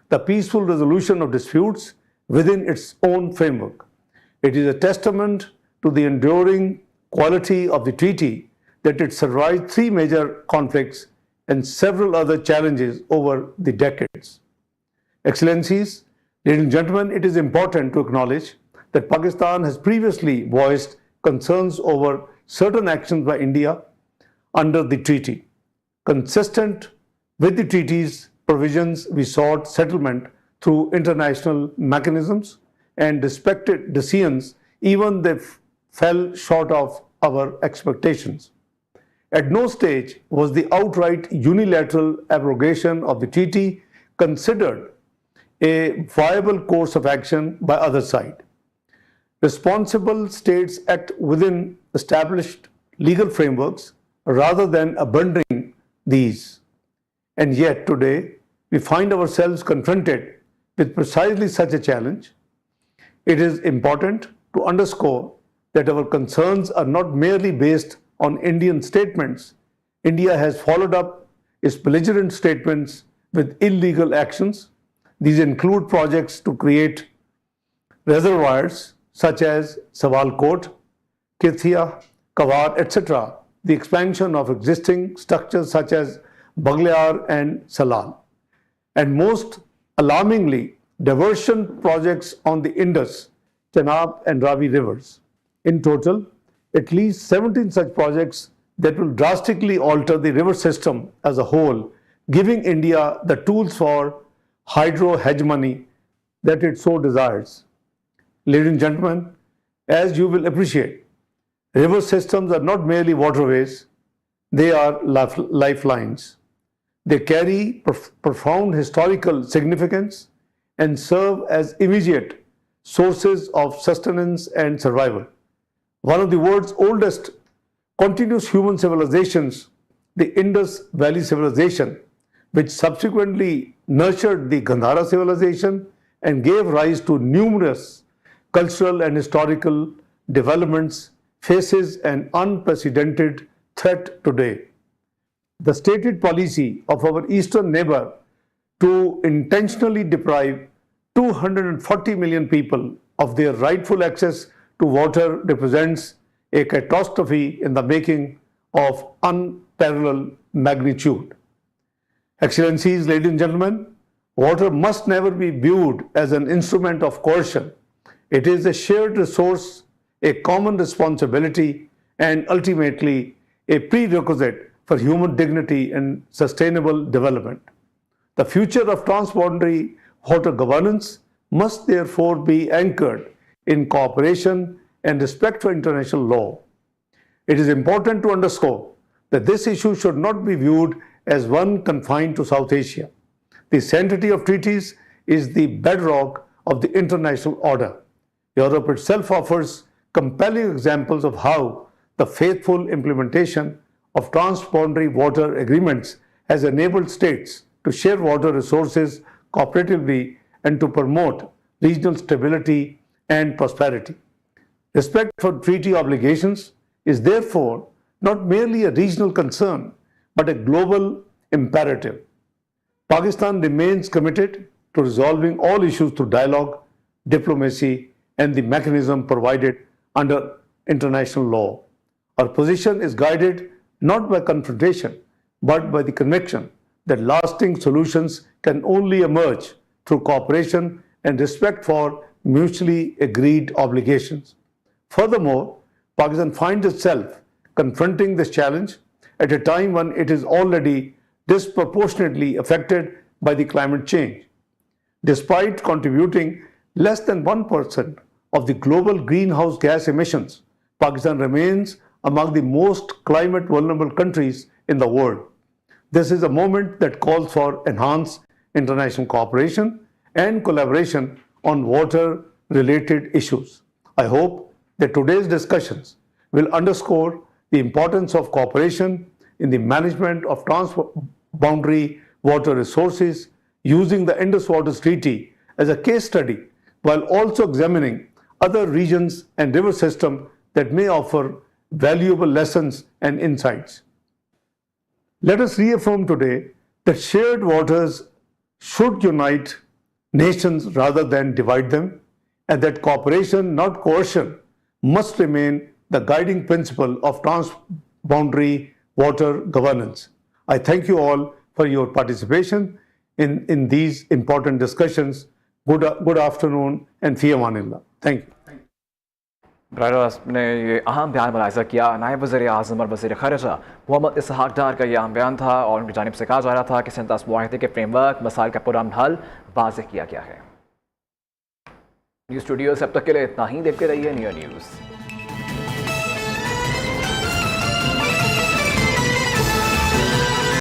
the peaceful resolution of disputes within its own framework. It is a testament to the enduring quality of the treaty that it survived three major conflicts and several other challenges over the decades. Excellencies, ladies and gentlemen, it is important to acknowledge that Pakistan has previously voiced concerns over certain actions by India under the treaty. Consistent with the treaty's provisions, we sought settlement through international mechanisms and respected decisions even they fell short of our expectations. At no stage was the outright unilateral abrogation of the treaty considered a viable course of action by either side. Responsible states act within established legal frameworks rather than abandoning these. And yet today, we find ourselves confronted with precisely such a challenge. It is important to underscore that our concerns are not merely based on Indian statements. India has followed up its belligerent statements with illegal actions. These include projects to create reservoirs such as Sawalkot, Kithia, Kawar, etc., the expansion of existing structures such as Baglayar and Salal, and most alarmingly, diversion projects on the Indus, Chenab and Ravi rivers. In total, at least 17 such projects that will drastically alter the river system as a whole, giving India the tools for hydro hegemony that it so desires. Ladies and gentlemen, as you will appreciate, river systems are not merely waterways, they are lifelines. They carry profound historical significance and serve as immediate sources of sustenance and survival. One of the world's oldest continuous human civilizations, the Indus Valley Civilization, which subsequently nurtured the Gandhara civilization and gave rise to numerous cultural and historical developments, faces an unprecedented threat today. The stated policy of our eastern neighbor to intentionally deprive 240 million people of their rightful access to water represents a catastrophe in the making of unparalleled magnitude. Excellencies, ladies and gentlemen, water must never be viewed as an instrument of coercion. It is a shared resource, a common responsibility, and ultimately a prerequisite for human dignity and sustainable development. The future of transboundary water governance must therefore be anchored in cooperation and respect for international law. It is important to underscore that this issue should not be viewed as one confined to South Asia. The sanctity of treaties is the bedrock of the international order. Europe itself offers compelling examples of how the faithful implementation of transboundary water agreements has enabled states to share water resources cooperatively and to promote regional stability and prosperity. Respect for treaty obligations is therefore not merely a regional concern, but a global imperative. Pakistan remains committed to resolving all issues through dialogue, diplomacy, and the mechanism provided under international law. Our position is guided not by confrontation, but by the conviction that lasting solutions can only emerge through cooperation and respect for mutually agreed obligations. Furthermore, Pakistan finds itself confronting this challenge at a time when it is already disproportionately affected by the climate change. Despite contributing less than 1% of the global greenhouse gas emissions, Pakistan remains among the most climate vulnerable countries in the world. This is a moment that calls for enhanced international cooperation and collaboration on water-related issues. I hope that today's discussions will underscore the importance of cooperation in the management of transboundary water resources, using the Indus Waters Treaty as a case study, while also examining other regions and river systems that may offer valuable lessons and insights. Let us reaffirm today that shared waters should unite nations rather than divide them, and that cooperation, not coercion, must remain the guiding principle of transboundary water governance. I thank you all for your participation in these important discussions. Good afternoon and fi amanillah. Thank you. बरस ने ये अहम बयान मुलाहिज़ा किया। नायब वज़ीर आज़म और वज़ीर ख़ारिजा मोहम्मद इसहाक़ डार का ये अहम बयान था और उनकी जानिब से कहा जा रहा था कि सनतास मुआहदे के फ्रेमवर्क मसाइल का पुरअमन हल वाज़ेह किया गया है। न्यूज़ स्टूडियो से अब तक के लिए इतना ही। देखते रहिए न्यू न्यूज़।